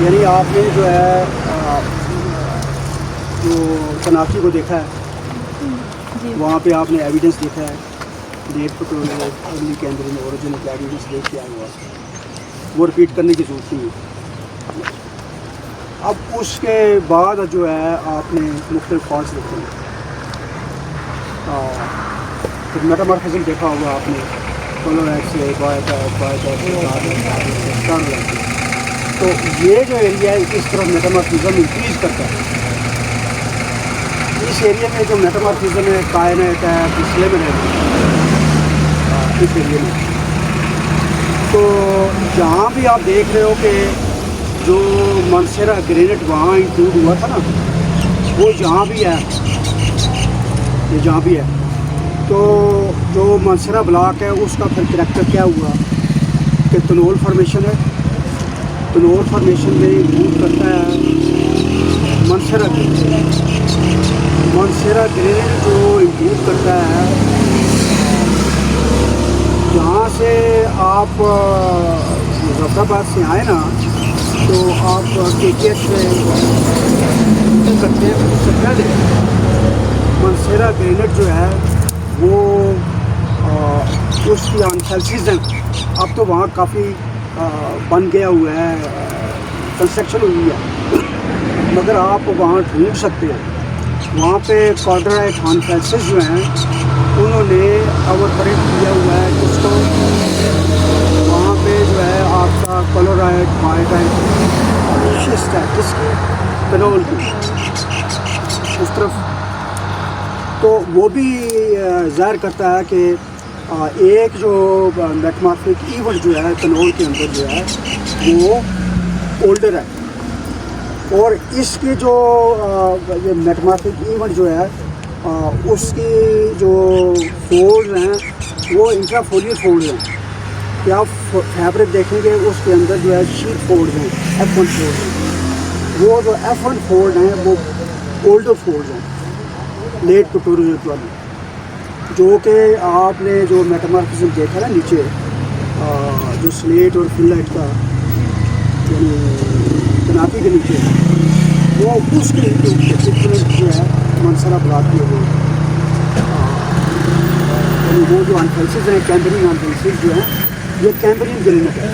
यानी आपने जो है जो तनाफी को देखा है, जी वहाँ पे आपने एविडेंस देखा है, date petrol early Cambrian origin का एविडेंस देख के आया हुआ, वो रिपीट करने की जरूरत नहीं है। अब उसके बाद जो है आपने मुख्तलिफ फॉल्स देखे हैं, फिर मेटामॉर्फिज्म देखा होगा आपने, कोलोराइड से तो ये जो एरिया है इस तरफ मेटामॉर्फिज्म इंक्रीज करता है। इस एरिया में जो मेटामॉर्फिज्म है कायनात है पिछले में इस एरिया में, तो जहाँ भी आप देख रहे हो कि जो मनसेरा ग्रेनेट वहाँ इंक्लूड हुआ था ना, वो जहाँ भी है, ये जहाँ भी है, तो जो मनसेरा ब्लॉक है उसका फिर करैक्टर क्या हुआ कि तनोल फॉर्मेशन है। तनोल फॉर्मेशन में इंक्लूड करता है मनसेरा ग्रेनेट। मनसेरा ग्रेनेट जो इंक्लूड करता है, जहाँ से आप मुजफ्फराबाद से आए ना, तो आप KTH में करते हैं, उससे पहले मनसेरा ग्रेनेट जो है वो उसकी अनफेल्सीज हैं। अब तो वहाँ काफ़ी बन गया हुआ है, कंस्ट्रक्शन हुई है, मगर आप वहाँ ढूंढ सकते हैं। वहाँ पे कॉर्डराइट अनफेल्सीज जो हैं उन्होंने ओवरब्रेक किया हुआ है जिसको, वहाँ पे जो है आपका क्लोराइड माइटाइट शिस्ट है जिसकी तनोल की उस तरफ, तो वो भी ज़ाहिर करता है कि एक जो मेटामॉर्फिक इवेंट जो है तनोल के अंदर जो है वो ओल्डर है, और इसके जो ये मेटामॉर्फिक इवेंट जो है उसकी जो फोल्ड हैं वो इंट्राफोलियर फोल्ड हैं। कि आप फैब्रिक देखेंगे उसके अंदर जो है शीट फोल्ड हैं, F1 फोल्ड हैं। वो जो F1 फोल्ड हैं वो ओल्डर फोल्ड हैं, लेट पिक्टोरियल वाली, जो कि आपने जो मेटामॉर्फिज्म देखा ना नीचे, जो स्लेट और फिलाइट का यानी तनाफी के नीचे, वो उसके डिफरेंट जो है मनसरा ब्लॉक किए हुए, यानी वो जो अनफेल्सीज हैं कैम्ब्रियन अनफेल्सीज जो हैं, ये कैम्ब्रियन ग्रेनेट है।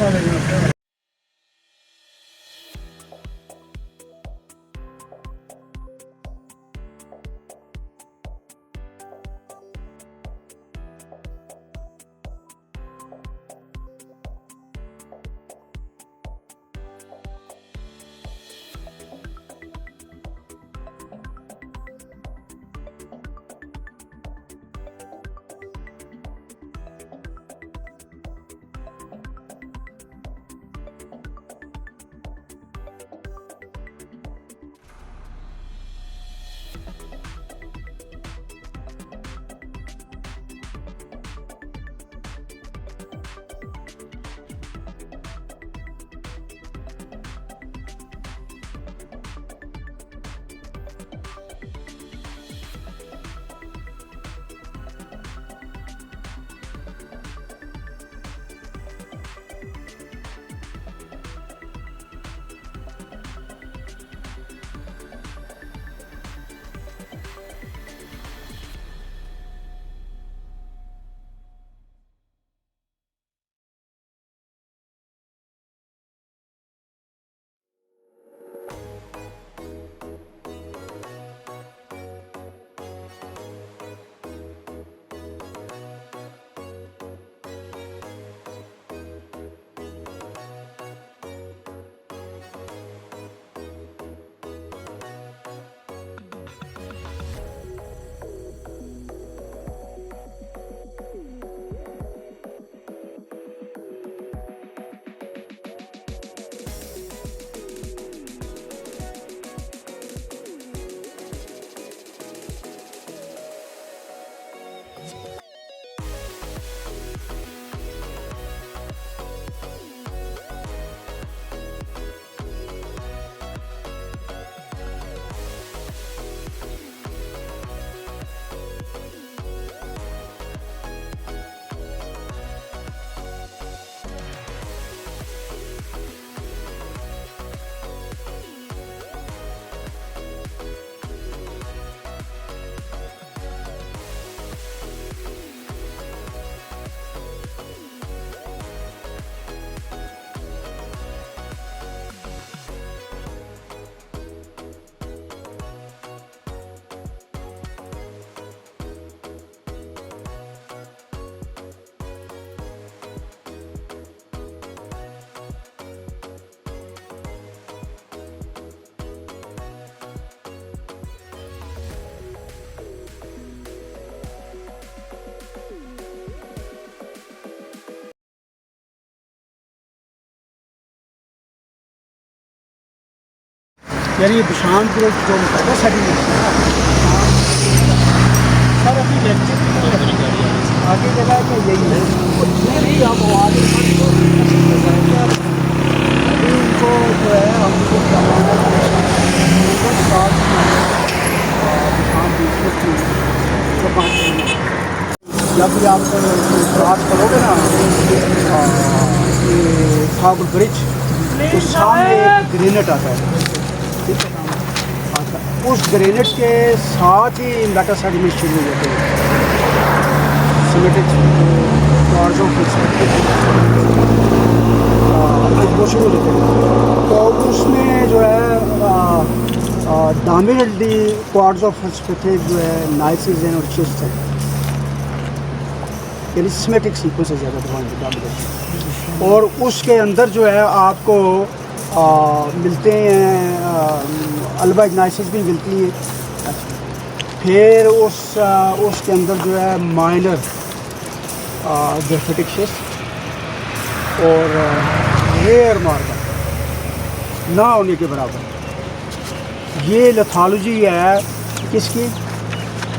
यानी बिशान जो मुकद्दर सर्टिफिकेट है सर अभी लेक्चर की तैयारी कर रही है। आगे जगह तो यही है जितने भी आप आगे इनको जो है हमको जब भी आप क्रॉस करोगे ना खाबर ब्रिज तो सामने एक ग्रेनेट आता है, ठीक है, आता है। उस ग्रेनेट के साथ ही मेटल सेडिमेंट शुरू हो जाते हैं, सीमेंटेड कॉर्ड्स ऑफ वो शुरू हो जाते हैं। तो उसमें जो है डोमिनेटली कॉर्ड्स ऑफ स्पेथिक जो है नाइसिस हैं और चिस्ट हैं, यानी सिमेट्रिक सीक्वेंस है ज़्यादा डोमिनेट। और उसके अंदर जो है आपको मिलते हैं अल्बा इग्नाइसिस भी मिलती है। फिर उसके अंदर जो है माइनर ग्रेफिटिक शिस्ट और रेयर मार्बल ना होने के बराबर। ये लिथोलॉजी है किसकी?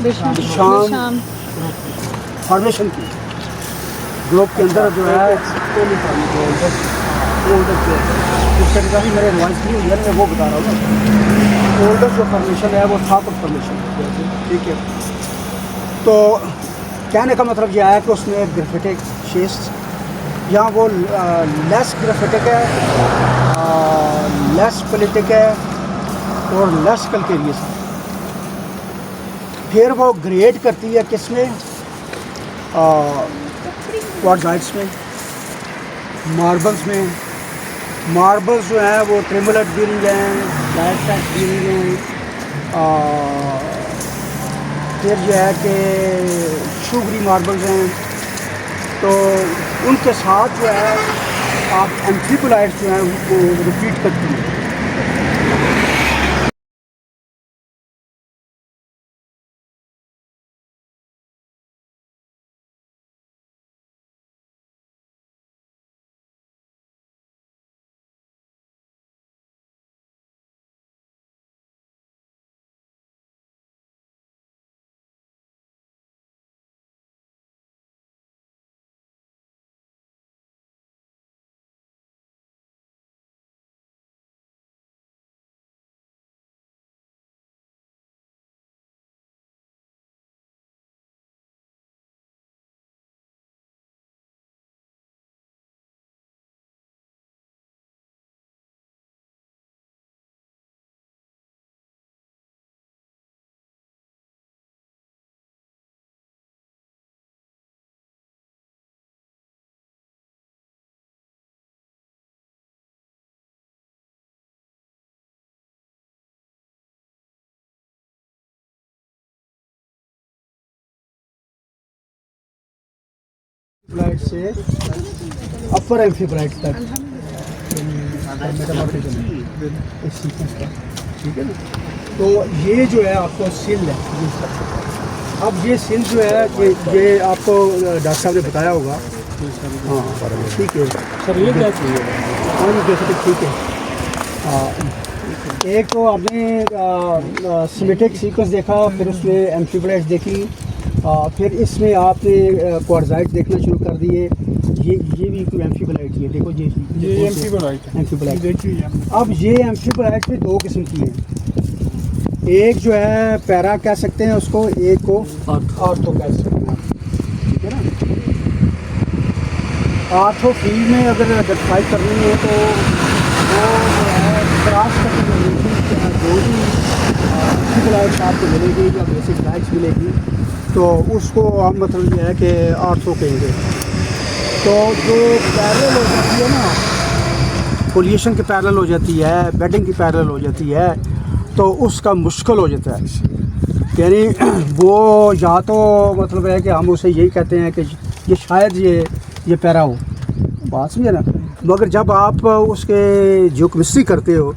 बिशान फॉर्मेशन की। ग्लोब के अंदर जो है जिसका काफ़ी मेरे रिवाइज की हुई है, मैं वो बता रहा हूँ ना। ओल्डर जो फॉर्मेशन है वो था फॉर्मेशन, ठीक है। तो कहने का मतलब यह है कि उसमें ग्रेफिटिक शिस्ट यहाँ वो लेस ग्रेफिटिक है, लेस पलिटिक है और लेस कैल्केरियस है। फिर वो ग्रेड करती है किसमें? क्वार्ट्जाइट्स में, मार्बल्स में। मार्बल्स जो हैं वो ट्रेमोलेट बीरिंग हैं, ब्लैक टैक बीरिंग हैं, फिर जो है कि शुगरी मार्बल्स हैं। तो उनके साथ जो है आप एम्फिबोलाइट्स जो हैं उनको रिपीट करती हैं। फ्लाइट से अपर एम्फीब्लाइट तक इस सीक्वेंस का, ठीक है ना। तो ये जो है आपको सिल है। अब ये सिल जो है ये आपको डॉक्टर साहब ने बताया होगा। हाँ ठीक है सर, ये क्या चाहिए? हाँ जी जैसे ठीक है। एक तो आपने सिमेट्रिक सीक्वेंस देखा, फिर उसमें एम्फीब्लाइट्स देखी, फिर इसमें आपने क्वार्ट्जाइट देखना शुरू कर दिए। ये भी कोई एम्फीबोलाइट है, देखो ये एम्फीबोलाइट है। एम्फीबोलाइट देखिए अब ये एम्फीबोलाइट भी दो किस्म की है। एक जो है पैरा कह सकते हैं उसको, एक को आर्थो कह सकते हैं, ठीक है ना। आर्थो फील्ड में अगर आइडेंटिफाई करनी है तो वो जो है क्रॉस कटिंग जो भी एम्फीबोलाइट आपको मिलेगी या बेसिक लाइट्स मिलेगी तो उसको हम मतलब ये है कि आर्थो कहेंगे। तो जो पैरेलल हो जाती है ना, पोल्यूशन की पैरेलल हो जाती है, बेडिंग की पैरेलल हो जाती है, तो उसका मुश्किल हो जाता है। यानी वो या तो मतलब है कि हम उसे यही कहते हैं कि ये शायद ये पैरा हो, बात समझे ना। मगर जब आप उसके जियोकेमिस्ट्री करते हो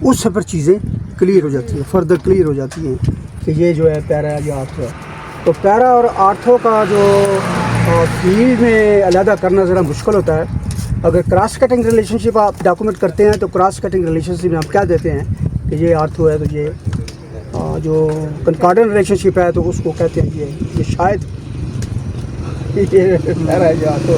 उससे फिर चीज़ें क्लियर हो जाती हैं, फर्दर क्लियर हो जाती हैं कि ये जो है पैरा है या आर्थो है। तो पैरा और आर्थो का जो फील्ड में अलहदा करना ज़रा मुश्किल होता है। अगर क्रॉस कटिंग रिलेशनशिप आप डॉक्यूमेंट करते हैं तो क्रॉस कटिंग रिलेशनशिप में हम क्या देते हैं कि ये अर्थ है, तो ये जो कंकॉर्डेंट रिलेशनशिप है तो उसको कहते हैं ये शायद ये कह रहा है या तो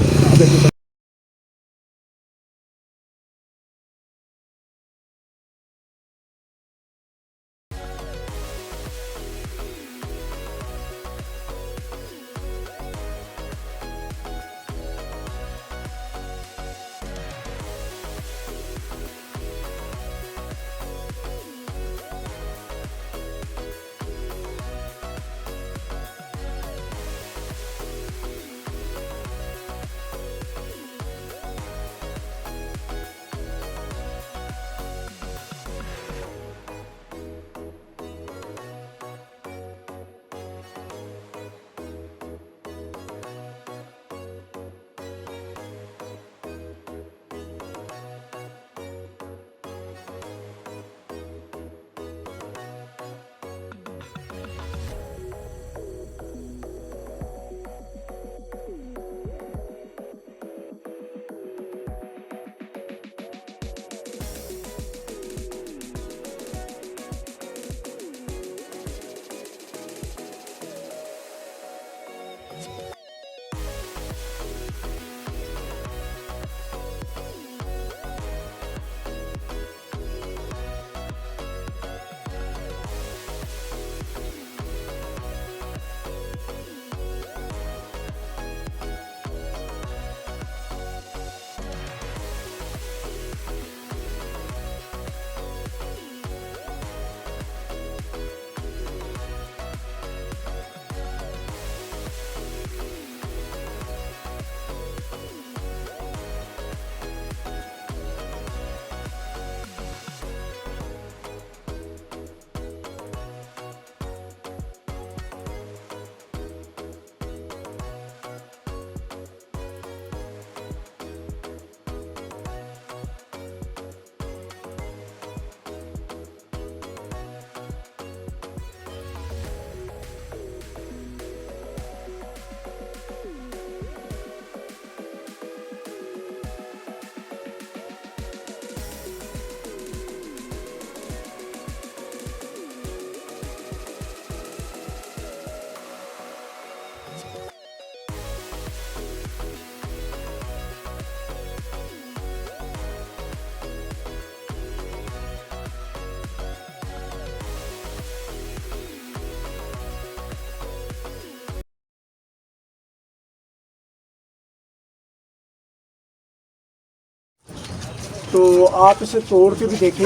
तो आप इसे तोड़ के भी देखें,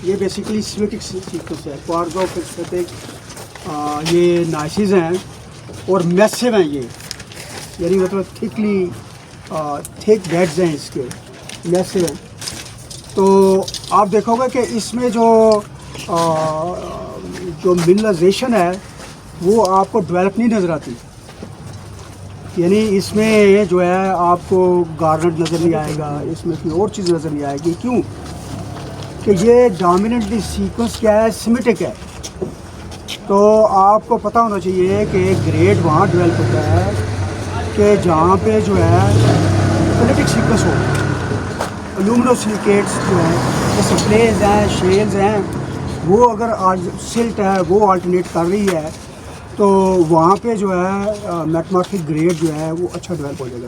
ये बेसिकली सिमेटिक सीक्वेंस है। क्वार्ट्ज ऑफ स्फटिक, ये नाइसिस हैं और मैसिव हैं ये, यानी मतलब थिक बेड्स हैं इसके, मैसिव हैं। तो आप देखोगे कि इसमें जो मिनरलाइजेशन है वो आपको डेवलप नहीं नज़र आती, यानी इसमें जो है आपको गार्नेट नज़र नहीं आएगा, इसमें कोई और चीज़ नज़र नहीं आएगी। क्यों कि ये डोमिनेंटली सीक्वेंस क्या है, सिमेटिक है। तो आपको पता होना चाहिए कि ग्रेड वहाँ डेवलप होता है कि जहाँ पे जो है फोनेटिक सीक्वेंस हो। लूमिनोसिलिकेट्स जो है, जैसे प्लेज हैं, शेल्स हैं, वो अगर आज सिल्ट है वो अल्टरनेट कर रही है तो वहाँ पे जो है मेटमॉर्फिक ग्रेड जो है वो अच्छा डेवलप हो जाएगा।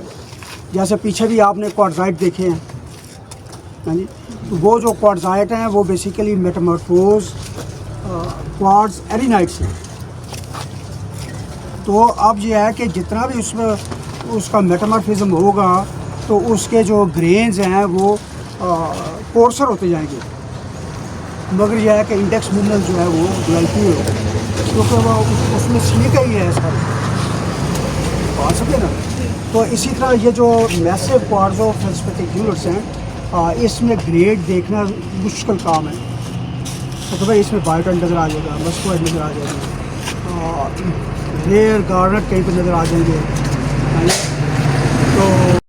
जैसे पीछे भी आपने क्वार्ट्जाइट देखे हैं, हाँ जी, तो वो जो क्वार्ट्जाइट हैं वो बेसिकली मेटामॉर्फोज क्वार्ट्ज एरिनाइट्स हैं। तो अब ये है कि जितना भी उसमें उसका मेटामॉर्फिज्म होगा तो उसके जो ग्रेन्स हैं वो कोर्सर होते जाएंगे, मगर यह है कि इंडेक्स मिनरल जो है वो डेवलप नहीं होगा क्योंकि वो उसमें सिलिका ही है सर, पा सके ना। तो इसी तरह ये जो मैसिव क्वार्ट्ज ऑफ स्फटिक यूनिट्स हैं, इसमें ग्रेड देखना मुश्किल काम है। तो भाई इसमें बायोटाइट नज़र आ जाएगा, मस्कोइड नज़र आ जाएगा, रेयर गार्नेट कहीं पर नज़र आ जाएंगे। तो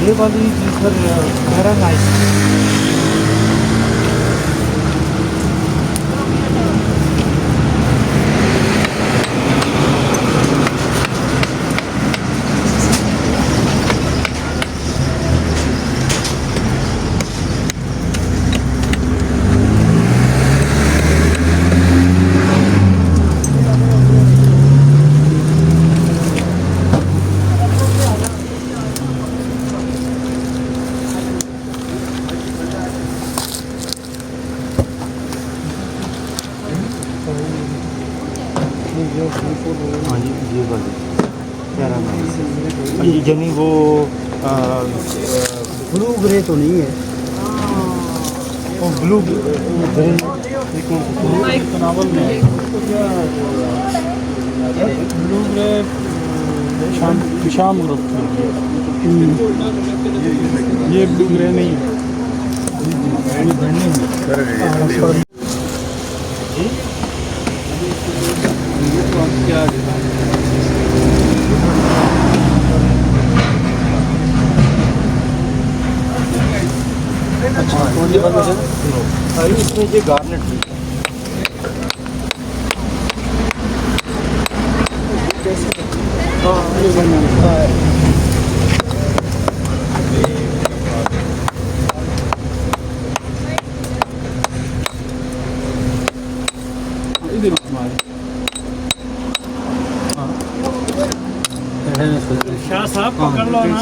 ये वाली जी सर मेरा नाइस हाँ जी ये वाली प्यारा नाइस है यानी वो ब्लू ग्रे तो नहीं है। ब्लू नावल में ब्लू ग्रे शाम ग्रुप ये ब्लू ग्रे नहीं है इसमें ये गार्नेट भी इधर हमारे शाह साहब पकड़ लो ना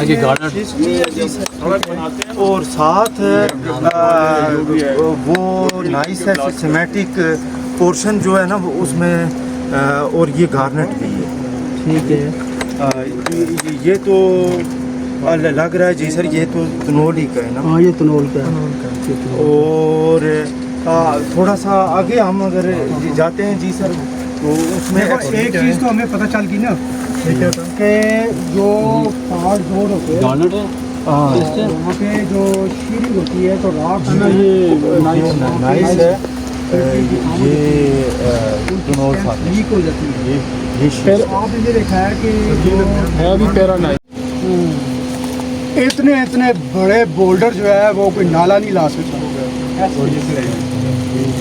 आगे गार्डन और साथ वो नाइस है सिस्टमेटिक पोर्शन जो है ना वो उसमें और ये गार्नेट भी है। ठीक है। ये तो लग रहा है जी सर ये तो तनोल ही का है ना। हाँ ये तनोल का है। और थोड़ा सा आगे हम अगर जाते हैं जी सर तो उसमें देखो एक चीज़ तो हमें पता चल गई ना कि जो पहाड़ जोड़ होते हैं वहाँ पे जो शीरिंग होती है तो रात ना ये नाइस है ये तनोल साथ में लीक हो जाती है। ये फिर आपने देखा है कि है भी पैरा नाइस इतने इतने बड़े बोल्डर जो है वो कोई नाला नहीं ला सकता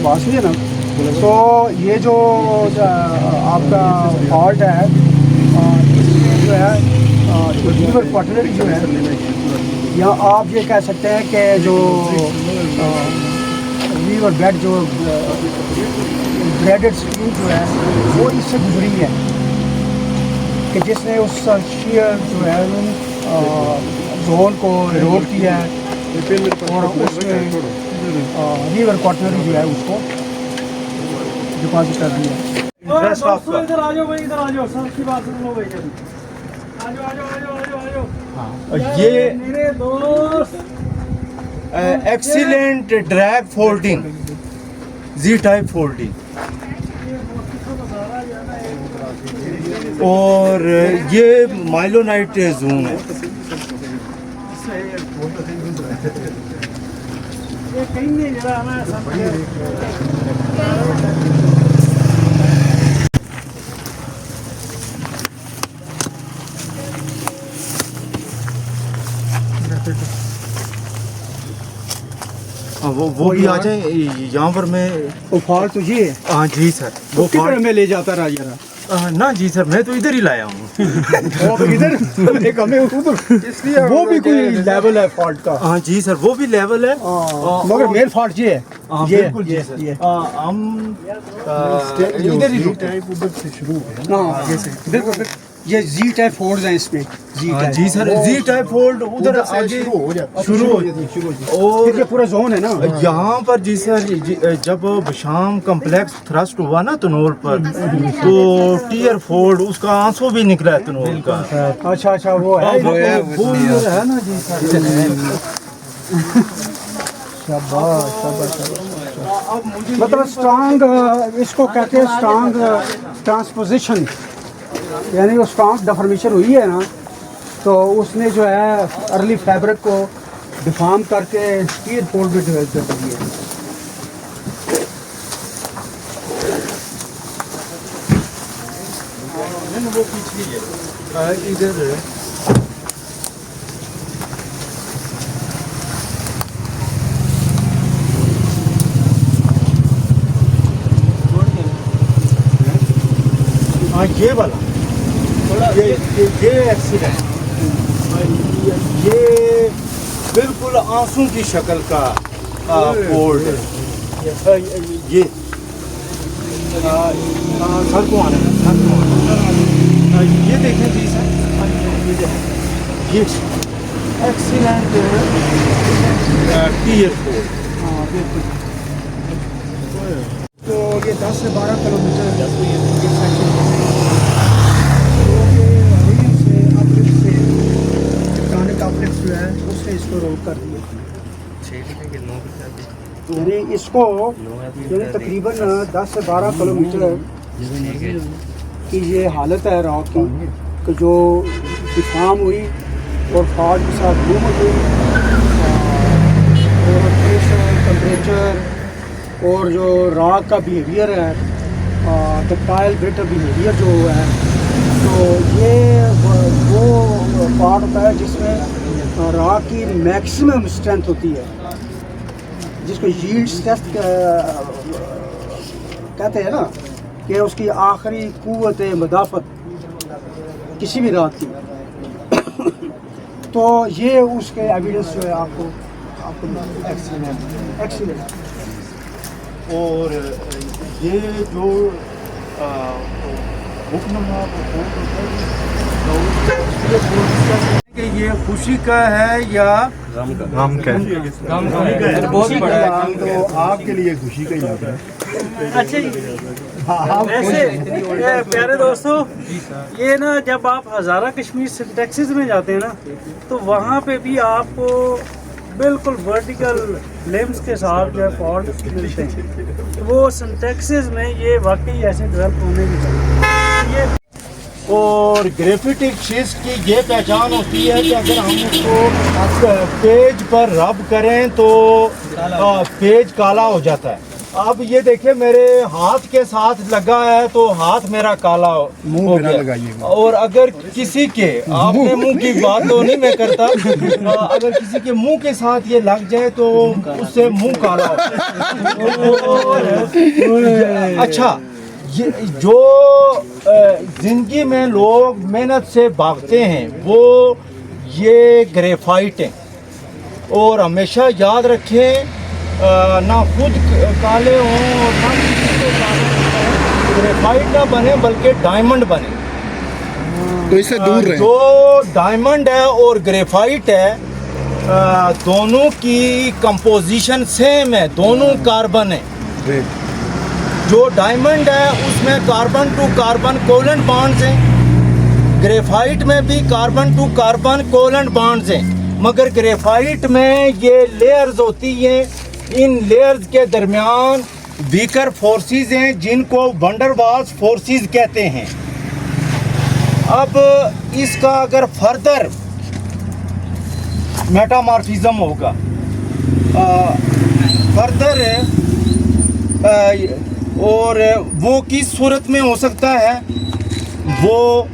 बात है ना। तो ये जो आपका फॉल्ट है इसमें जो है रिवर क्वार्टनरी जो है या आप ये कह सकते हैं कि जो रिवर बेड जो ब्रेडेड स्ट्रीम जो है वो इससे गुजरी है कि जिसने उस शियर जो है जोन को रोक किया है और उसमें रिवर क्वार्टनरी जो है उसको डिपॉजिट कर दिया। इंटरेस्ट आपका इधर आ जाओ भाई इधर आ जाओ सबकी बात सुन लो भाई आ जाओ आ जाओ आ जाओ आ जाओ ये मेरे दोस्त एक्सीलेंट ड्रैग फोल्डिंग जी टाइप फोल्डिंग और ये माइलोनाइट जोन है। ये कहीं नहीं जरा हमारा सब वो भी आ जाए यहाँ पर मैं वो फॉल्ट तो ये है हाँ जी सर वो किधर में ले जाता रहा जरा ना जी सर मैं तो इधर ही लाया हूँ वो इधर एक हमें उधर इसलिए वो भी कोई लेवल है फॉल्ट का। हाँ जी सर वो भी लेवल है मगर मेन फॉल्ट ये है हाँ ये बिल्कुल जी सर ये हम इधर ही रुकते हैं। उधर से शुरू हाँ बिल्कुल ये जी टाइप फोल्ड्स हैं इसमें जी सर जी टाइप फोल्ड उधर आगे शुरू हो और ये पूरा जोन है ना यहाँ पर जी सर जब शाम कम्प्लेक्स थ्रस्ट हुआ ना तनोल पर तो टीयर फोल्ड उसका आंसू भी निकला है तनोल का। अच्छा अच्छा वो है वो इधर है ना जी सर शाबाश शाबाश मतलब स्ट्रांग इसको कहते हैं स्ट्रांग ट्रांसपोजिशन यानी वो स्ट्रांग डिफॉर्मेशन हुई है ना तो उसने जो है अर्ली फैब्रिक को डिफॉर्म करके टीयर फोल्ड में डेवलप कर दिया। वो पिछली है इधर हाँ ये वाला ये एक्सीडेंट ये बिल्कुल आंसू की शक्ल का फोल्ड है ये सर को आना है सर को आना ये देखें जी सर ये एक्सीलेंट टीयर फोल्ड हाँ बिल्कुल। तो ये 10 से 12 किलोमीटर ये सेक्शन है। तो ये रील से अपलिफ्ट से टेक्टोनिक अपलिफ्ट जो है उसने इसको रोक कर दिया। यानी इसको यानी तकरीबन 10 से 12 किलोमीटर की ये हालत है रॉक की कि जो डिफार्म हुई और फॉल्ट के साथ मूवमेंट हुई और प्रेशर टेम्परेचर और जो रॉक का बिहेवियर है टक्टाइल ग्रेटर बिहेवियर जो है तो ये वो पार्ट होता है जिसमें रॉक की मैक्सिमम स्ट्रेंथ होती है जिसको यील्ड टेस्ट कहते हैं ना कि उसकी आखिरी कुव्वत मदाफत किसी भी रात की तो ये उसके एविडेंस जो है आपको एक्सीलेंट और ये जो हुक्मनामा कि ये खुशी का है या गम का बहुत बड़ा है तो आपके लिए खुशी का ही लग रहा है। अच्छा जी वैसे प्यारे दोस्तों ये ना जब आप हज़ारा कश्मीर सिंटेक्सिस में जाते हैं ना तो वहाँ पे भी आपको बिल्कुल वर्टिकल लिम्स के साथ जो है फॉल्ट मिलते हैं तो वो सिंटेक्सिस में ये वाकई ऐसे डेवलप होने की चाहिए ये और ग्रेफिटिक शिस्ट की ये पहचान होती है कि अगर हम उसको पेज पर रब करें तो पेज काला हो जाता है। अब ये देखिए मेरे हाथ के साथ लगा है तो हाथ मेरा काला हो गया। और अगर किसी के आपने मुंह की बात तो नहीं मैं करता अगर किसी के मुंह के साथ ये लग जाए तो उससे मुंह काला हो। अच्छा ये जो जिंदगी में लोग मेहनत से भागते हैं वो ये ग्रेफाइट है और हमेशा याद रखें ना खुद काले हों और ना किसी को काले हों। ग्रेफाइट ना बने बल्कि डायमंड बने तो इससे दूर रहें। जो डायमंड है और ग्रेफाइट है दोनों की कंपोजिशन सेम है दोनों कार्बन है। जो डायमंड है उसमें carbon to carbon covalent bonds हैं ग्रेफाइट में भी carbon to carbon covalent bonds हैं मगर ग्रेफाइट में ये लेयर्स होती हैं इन लेयर्स के दरमियान वीकर फोर्सेस हैं जिनको वंडरवाल्स फोर्सेस कहते हैं। अब इसका अगर फर्दर मेटामॉर्फिज्म होगा फर्दर और वो किस सूरत में हो सकता है वो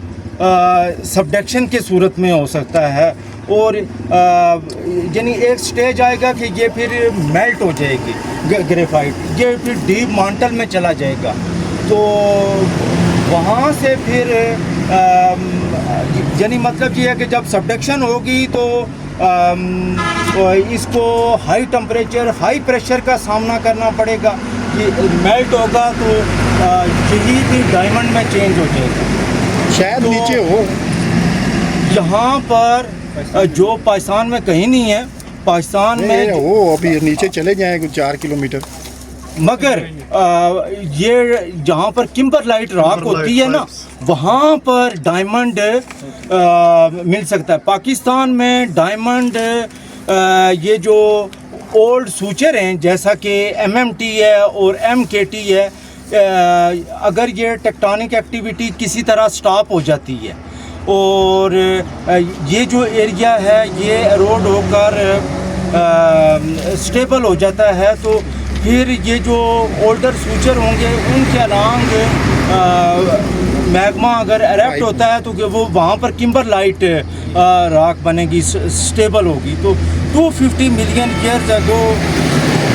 सबडक्शन के सूरत में हो सकता है और यानी एक स्टेज आएगा कि ये फिर मेल्ट हो जाएगी ग्रेफाइट ये फिर डीप मांटल में चला जाएगा तो वहाँ से फिर यानी मतलब ये है कि जब सबडक्शन होगी तो इसको हाई टेम्परेचर हाई प्रेशर का सामना करना पड़ेगा ये मेल्ट होगा तो यही भी डायमंड में चेंज हो जाएगा शायद तो नीचे हो यहाँ पर जो पाकिस्तान में कहीं नहीं है पाकिस्तान में हो अभी नीचे चले जाएं कुछ 4 किलोमीटर मगर ये जहाँ पर किम्बरलाइट रॉक होती है ना वहाँ पर डायमंड मिल सकता है। पाकिस्तान में डायमंड ये जो ओल्ड सूचर हैं जैसा कि MMT है और MKT है अगर ये टेक्टोनिक एक्टिविटी किसी तरह स्टॉप हो जाती है और ये जो एरिया है ये एरोड होकर स्टेबल हो जाता है तो फिर ये जो ओल्डर सूचर होंगे उनके अलॉन्ग मैग्मा अगर एरेक्ट होता है तो वो वहाँ पर किम्बरलाइट रॉक बनेगी, स्टेबल होगी। तो 250 मिलियन ईयर्स अगो,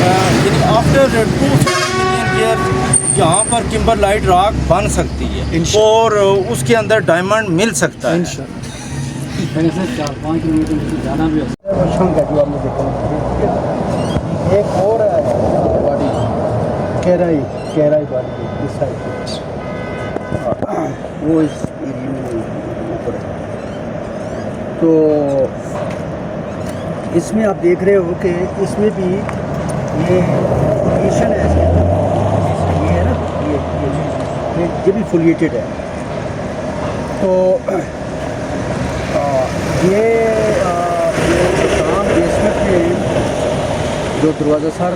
यानी आफ्टर 250 मिलियन ईयर यहाँ पर किम्बरलाइट रॉक बन सकती है और उसके अंदर डायमंड मिल सकता है। 4-5 किलोमीटर जाना भी एक और बॉडी कैराई बॉडी इस साइड वो इस एरिया में ऊपर है। तो इसमें आप देख रहे हो कि इसमें भी ये फॉर्मेशन है, ये है ना, ये भी फोलिएटेड है। तो ये काम बेसमेंट में जो दरवाज़ा सर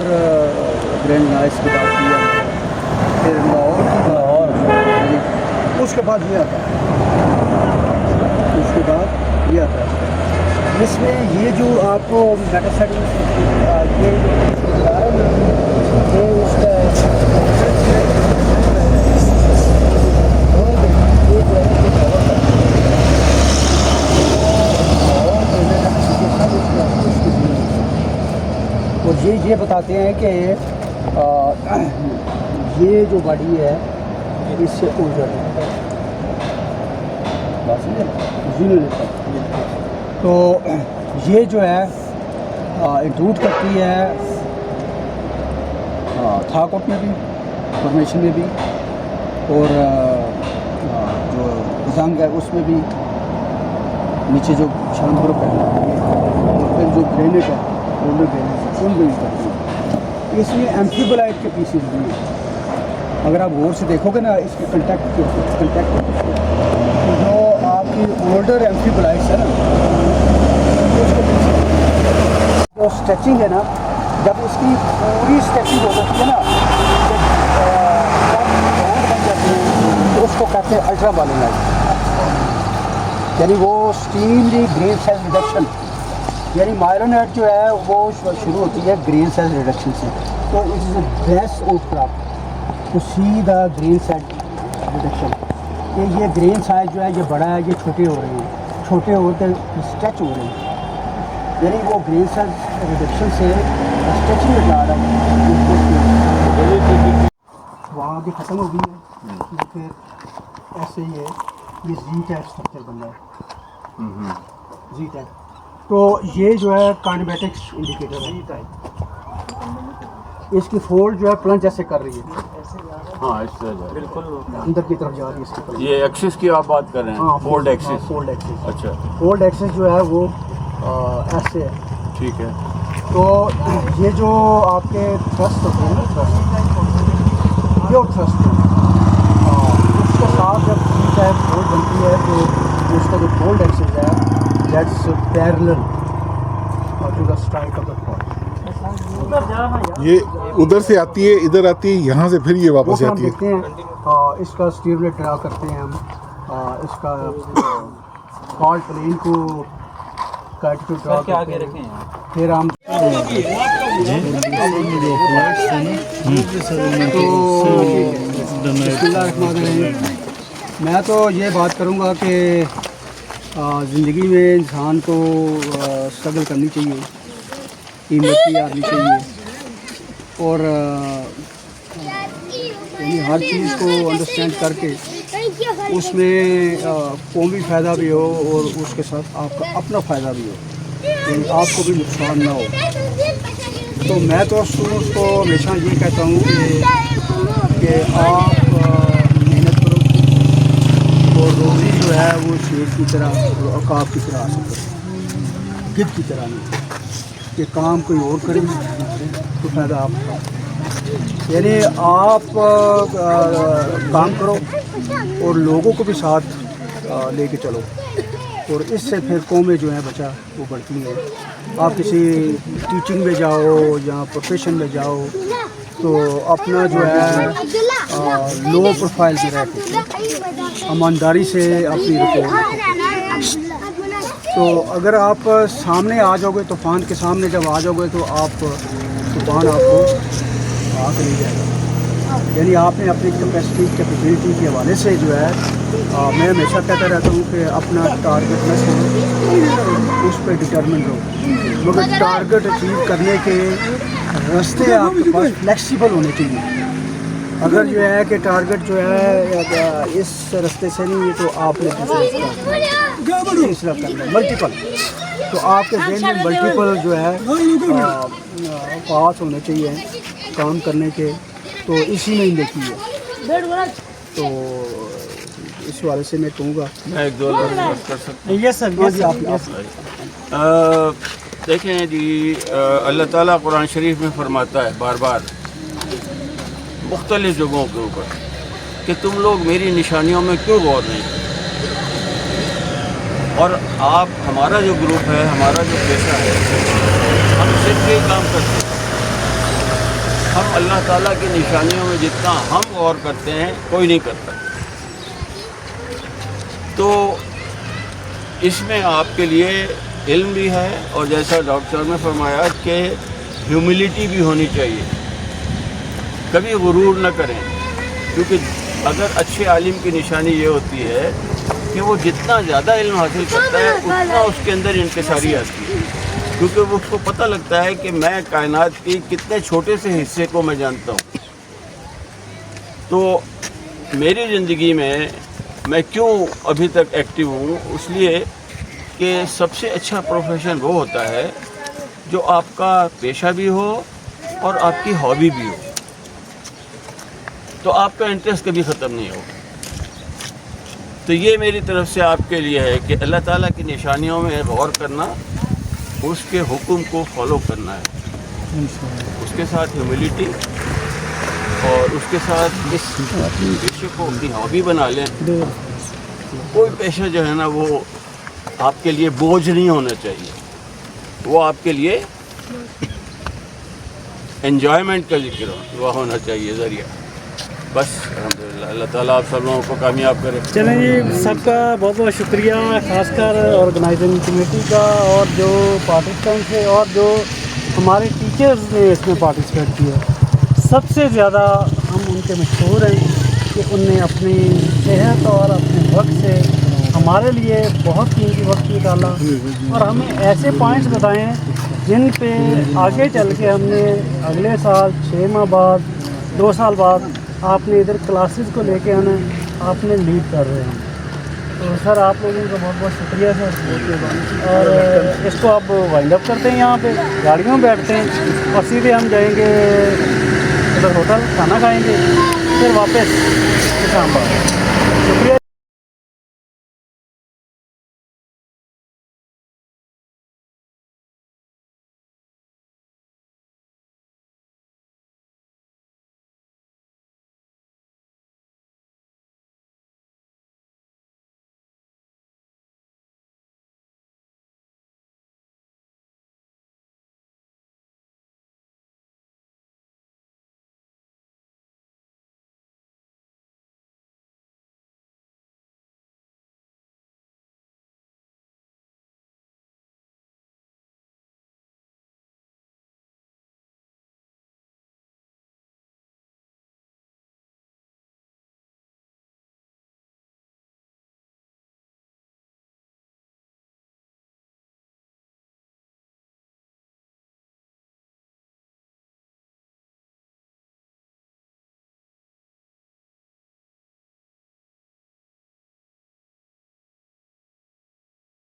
ग्रैंड नाइस की बात किया, फिर लाहौर उसके बाद ये आता है, उसके बाद ये आता है। इसमें ये जो आपको मेटासेट ये उसका और ये बताते हैं कि ये जो बॉडी है इससे ऊर्जा तो ये जो है इंक्लूड करती है थाकोट में भी, फॉर्मेशन में भी, और जो जंग है उसमें भी, नीचे जो शांत ग्रुप है और फिर जो ग्रेनेड है रोलर ग्रेनेड उन यूज़ करती है। इसमें एम्फीबोलाइट के पीसेज भी हैं। अगर आप गौर से देखोगे ना इसके कंटेक्ट जो आपकी ओल्डर एम्फीबोलाइट्स है ना, जो स्ट्रेचिंग है ना, जब उसकी पूरी स्ट्रेचिंग हो जाती है ना, जब बैंड बन जाते हैं तो उसको कहते हैं अल्ट्रा वायलेंट, यानी वो स्टीमली ग्रीन सेल रिडक्शन, यानी माइलोनेट जो है वो शुरू होती है ग्रीन सेल रिडक्शन से। तो it is best outcrop to see the grain cell reduction. ये ग्रेन साइज जो है ये बड़ा है, ये छोटे हो रहे हैं, छोटे होते स्ट्रेच हो रहे हैं, यानी वो ग्रेन सेल रिडक्शन से स्ट्रेचिंग में जा रहा है। वहाँ भी ख़त्म हो गई है, फिर ऐसे ही है, ये जी टाइप स्ट्रक्चर बन रहा है, जी टाइप। तो ये जो है काइनेमेटिक्स इंडिकेटर है, इसकी फोल्ड जो है प्लंज ऐसे कर रही है, हाँ इससे बिल्कुल अंदर की तरफ जा रही है इसकी। ये एक्सिस की आप बात कर रहे हैं? हाँ, फोल्ड एक्सिस। Fold axis. अच्छा फोल्ड एक्सिस जो है वो ऐसे है। ठीक है। तो ये जो आपके थ्रस्ट होते हैं ना, थ्रस्ट जो थ्रस्ट है, उसके साथ जब सी टाइप फोल्ड बनती है तो उसका जो फोल्ड एक्सिस है that's parallel to the strike of the fold. ये उधर से आती है, इधर आती है, यहाँ से फिर ये वापस हम आती है। देखते हैं इसका स्टीवलेट ड्रा करते हैं हम, इसका फॉल्ट प्लेन को काट के ड्रा करते हैं, फिर हम मैं तो ये बात करूँगा कि ज़िंदगी में इंसान को स्ट्रगल करनी चाहिए, कीमत आनी चाहिए, और यानी हर चीज़ को अंडरस्टैंड करके उसमें कौमी फ़ायदा भी हो और उसके साथ आपका अपना फ़ायदा भी हो, यानी आपको भी नुकसान ना हो। तो मैं तो स्टूडेंट्स को हमेशा ये कहता हूँ कि आप मेहनत करो और रोज़ी जो है वो शेर की तरह और अकाब की तरह आ सके, गिद्ध की तरह नहीं, कि काम कोई और करे तो फ़ायदा आपका, यानी आप काम करो और लोगों को भी साथ लेके चलो, और इससे फिर कौमें जो है बचा वो बढ़ती हैं। आप किसी टीचिंग में जाओ या प्रोफेशन में जाओ तो अपना जो है लो प्रोफाइल में रहते ईमानदारी से अपनी रिपोर्ट। तो अगर आप सामने आ जाओगे, तूफ़ान के सामने जब आ जाओगे तो आप तूफ़ान आपको आके ले जाएगा। यानी आपने अपनी कैपेबिलिटी के हवाले से जो है मैं हमेशा कहता रहता हूँ कि अपना टारगेट न छोड़ो, उस पर डिटर्मिन रहो, मगर टारगेट अचीव करने के रास्ते आपके पास फ्लेक्सिबल होने चाहिए। अगर जो है कि टारगेट जो है इस रास्ते से नहीं है तो आपने तीसरा करना है मल्टीपल, तो आपके जहन में मल्टीपल जो है पास होने चाहिए काम करने के, तो इसी में ही देखी है। तो इस वाले से मैं कहूँगा मैं एक दो बात कर सकता यस सर, हाँ जी, आप हूँ। देखें जी, अल्लाह ताला कुरान शरीफ में फरमाता है बार बार मुख्तलिफ जगहों के ऊपर कि तुम लोग मेरी निशानियों में क्यों गौर नहीं करते। और आप, हमारा जो ग्रुप है, हमारा जो पेशा है, हम सिर्फ यही काम करते हैं। हम अल्लाह ताला की निशानियों में जितना हम गौर करते हैं कोई नहीं करता। तो इसमें आपके लिए इल्म भी है, और जैसा डॉक्टर ने फरमाया कि ह्यूमिलिटी भी होनी चाहिए। कभी गुरूर न करें, क्योंकि अगर अच्छे आलिम की निशानी ये होती है कि वो जितना ज़्यादा इल्म हासिल करता है उतना उसके अंदर इंतसारी आती है, क्योंकि वो उसको पता लगता है कि मैं कायनात की कितने छोटे से हिस्से को मैं जानता हूँ। तो मेरी ज़िंदगी में मैं क्यों अभी तक एक्टिव हूँ, इसलिए कि सबसे अच्छा प्रोफेशन वो होता है जो आपका पेशा भी हो और आपकी हॉबी भी हो, तो आपका इंटरेस्ट कभी ख़त्म नहीं होगा। तो ये मेरी तरफ से आपके लिए है कि अल्लाह ताला की निशानियों में गौर करना, उसके हुक्म को फॉलो करना है, उसके साथ ह्यूमिलिटी, और उसके साथ इस पेशे को अपनी हॉबी बना लें। कोई पेशा जो है ना वो आपके लिए बोझ नहीं होना चाहिए, वो आपके लिए एंजॉयमेंट का जिक्र वो होना चाहिए ज़रिया। बस अल्हम्दुलिल्लाह, अल्लाह ताला आप सब लोगों को कामयाब करे। चलें जी, सबका बहुत बहुत शुक्रिया, ख़ासकर ऑर्गेनाइजिंग कमेटी का और जो पार्टिसिपेंट्स है और जो हमारे टीचर्स ने इसमें पार्टिसिपेट किया। सबसे ज़्यादा हम उनके मशहूर हैं कि उनने अपनी सेहत और अपने वक्त से हमारे लिए बहुत कीमती वक्त निकाला और हमें ऐसे पॉइंट्स बताएं जिन पे आगे चल के हमने अगले साल 6 माह बाद 2 साल बाद आपने इधर क्लासेस को लेके आना, आपने लीड कर रहे हैं। तो सर आप लोगों का बहुत बहुत शुक्रिया सर। और इसको आप वाइंड अप करते हैं, यहाँ पे गाड़ियों में बैठते हैं और सीधे हम जाएंगे उधर होटल, खाना खाएंगे, फिर वापस इस्लामाबाद।